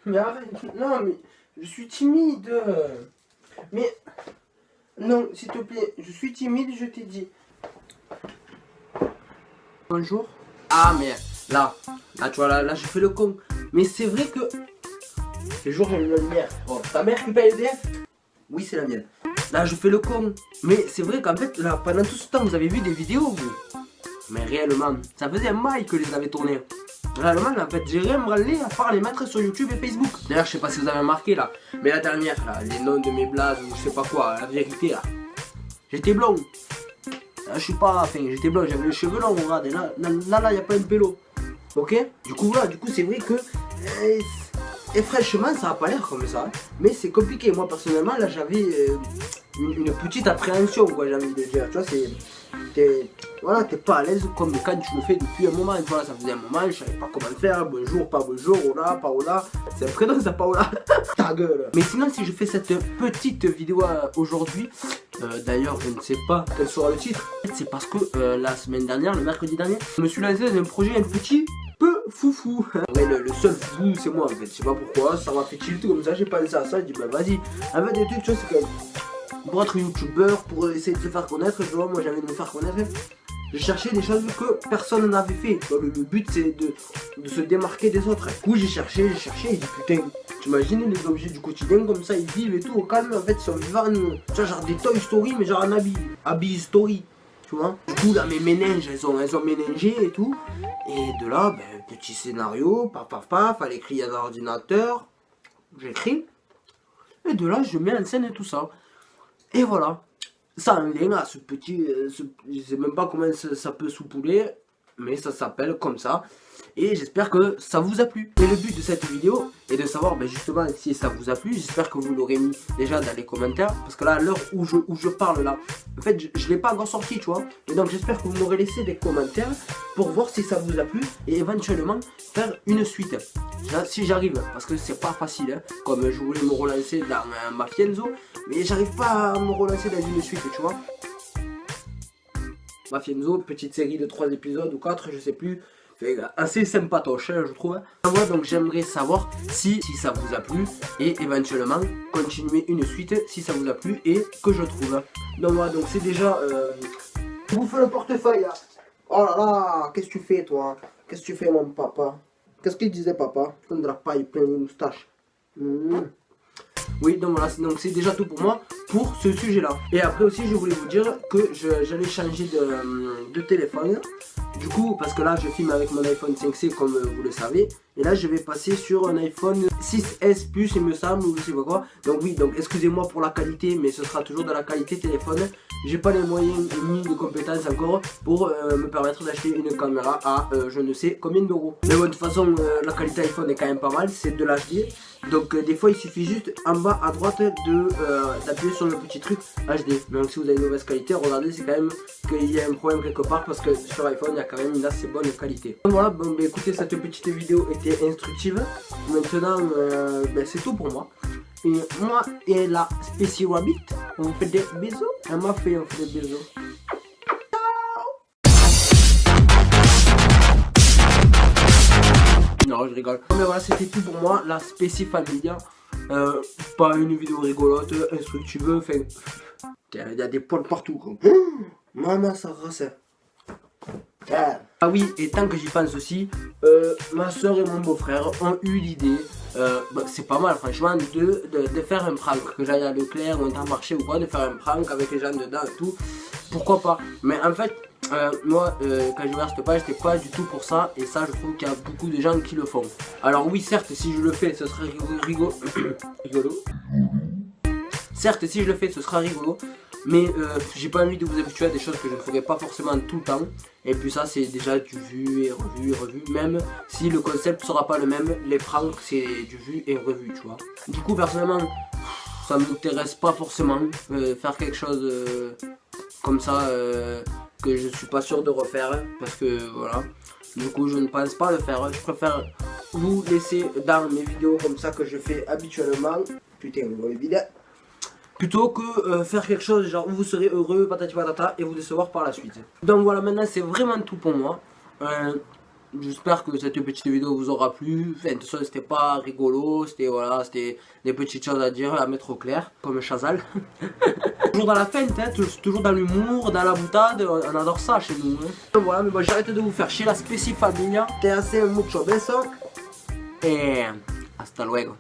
Mais arrête, non, mais je suis timide. Mais non, s'il te plaît, je suis timide, je t'ai dit. Bonjour. Ah, mais là, tu vois, là, je fais le con. Mais c'est vrai que les jours, j'ai une lumière. Bon, ta mère qui paye EDF? Oui, c'est la mienne. Là, je fais le con. Mais c'est vrai qu'en fait, là, pendant tout ce temps, vous avez vu des vidéos, vous. Mais réellement, ça faisait un bail que les avais tournées. Réellement, en fait, j'ai rien branlé à part les mettre sur YouTube et Facebook. D'ailleurs, je sais pas si vous avez remarqué là, mais la dernière, là, les noms de mes blagues ou je sais pas quoi, la vérité là. J'étais blond. Là, je suis pas, enfin, j'étais blond, j'avais les cheveux longs, regarde, et là, y a pas un pélo. Ok? Du coup, c'est vrai que. Et franchement, ça a pas l'air comme ça. Mais c'est compliqué. Moi, personnellement, là, j'avais une petite appréhension, quoi, j'ai envie de dire. Tu vois, voilà, t'es pas à l'aise comme quand tu le fais depuis un moment. Voilà, ça faisait un moment, je savais pas comment le faire. Bonjour, pas bonjour, hola, pas hola. C'est un prénom, ça, pas hola. Ta gueule. Mais sinon, si je fais cette petite vidéo aujourd'hui, d'ailleurs, je ne sais pas quel sera le titre. C'est parce que la semaine dernière, le mercredi dernier, je me suis lancé dans un projet un petit peu foufou. Ouais, le seul foufou, c'est moi en fait. Je sais pas pourquoi, ça m'a fait tilt comme ça. J'ai pensé à ça, j'ai dit, bah vas-y. En fait, des trucs, tu vois, c'est que pour être youtubeur, pour essayer de se faire connaître, tu vois, moi j'avais de me faire connaître. Je cherchais des choses que personne n'avait fait. Le but c'est de se démarquer des autres. Du coup j'ai cherché, et j'ai dit putain, t'imagines les objets du quotidien comme ça, ils vivent et tout, au calme, en fait ils sont vivants. Tu vois, genre des Toy Story, mais genre en habit story. Tu vois. Du coup là mes méninges, elles ont méningé et tout. Et de là, ben, petit scénario, paf, fallait écrire à l'ordinateur. J'écris. Et de là je mets en scène et tout ça. Et voilà. Ça en vient à ce petit, je sais même pas comment ça peut soupouler, mais ça s'appelle comme ça. Et j'espère que ça vous a plu. Et le but de cette vidéo est de savoir justement si ça vous a plu. J'espère que vous l'aurez mis déjà dans les commentaires. Parce que là, à l'heure où je parle là, en fait, je l'ai pas encore sorti, tu vois. Et donc j'espère que vous m'aurez laissé des commentaires pour voir si ça vous a plu. Et éventuellement faire une suite. Là, si j'arrive, parce que c'est pas facile, hein, comme je voulais me relancer dans Mafienzo. Mais j'arrive pas à me relancer dans une suite, tu vois. Mafienzo, petite série de 3 épisodes ou 4, je sais plus. Assez sympatoche, hein, je trouve. Moi, donc j'aimerais savoir si ça vous a plu et éventuellement continuer une suite si ça vous a plu et que je trouve. Donc voilà, donc c'est déjà. Bouffe le portefeuille. Là. Oh là là, qu'est-ce que tu fais toi? Qu'est-ce que tu fais mon papa? Qu'est-ce qu'il disait papa? Plein de la paille, plein de moustaches. Oui, donc voilà, donc c'est déjà tout pour moi pour ce sujet là. Et après aussi je voulais vous dire que j'allais changer de téléphone. Du coup, parce que là je filme avec mon iPhone 5C comme vous le savez. Et là je vais passer sur un iPhone 6S Plus il me semble ou je sais pas quoi. Donc oui, donc excusez-moi pour la qualité, mais ce sera toujours de la qualité téléphone. J'ai pas les moyens ni de compétences encore pour me permettre d'acheter une caméra à je ne sais combien d'euros. Mais bon, de toute façon la qualité iPhone est quand même pas mal, c'est de l'HD. Donc des fois il suffit juste en bas à droite d'appuyer sur le petit truc HD. Donc si vous avez une mauvaise qualité, regardez, c'est quand même qu'il y a un problème quelque part parce que sur iPhone il y a quand même une assez bonne qualité. Donc voilà, bon, écoutez, cette petite vidéo était instructive. Maintenant c'est tout pour moi. Et moi et la Specie Rabbit, on vous fait des bisous. Elle m'a fait, on fait des bisous. Non, je rigole. Mais voilà, c'était tout pour moi, la Specie Familia. Pas une vidéo rigolote, instructive, enfin. Il y a des poils partout, quoi. Maman, ça rasse. Ah oui, et tant que j'y pense aussi, ma soeur et mon beau-frère ont eu l'idée, c'est pas mal franchement, de faire un prank. Que j'aille à Leclerc ou Intermarché ou quoi, de faire un prank avec les gens dedans et tout. Pourquoi pas? Mais en fait, moi, quand j'ai ouvert cette page, j'étais pas du tout pour ça. Et ça, je trouve qu'il y a beaucoup de gens qui le font. Alors oui, certes, si je le fais, ce serait rigolo. Certes, si je le fais, ce sera rigolo. Mais j'ai pas envie de vous habituer à des choses que je ne ferai pas forcément tout le temps. Et puis ça c'est déjà du vu et revu et revu. Même si le concept sera pas le même, les pranks c'est du vu et revu, tu vois. Du coup personnellement ça m'intéresse pas forcément faire quelque chose comme ça que je suis pas sûr de refaire. Parce que voilà. Du coup je ne pense pas le faire. Je préfère vous laisser dans mes vidéos comme ça que je fais habituellement. Putain, vous voyez vidéo. Plutôt que faire quelque chose genre où vous serez heureux, patati patata, et vous décevoir par la suite. Donc voilà, maintenant c'est vraiment tout pour moi. j'espère que cette petite vidéo vous aura plu. Enfin, de toute façon, c'était pas rigolo, c'était voilà, c'était des petites choses à dire, à mettre au clair, comme Chazal. Toujours dans la feinte, hein, toujours dans l'humour, dans la boutade, on adore ça chez nous. Hein. Voilà, mais bon, j'arrête de vous faire chier, la Specie Familia. Te hace mucho beso. Et hasta luego.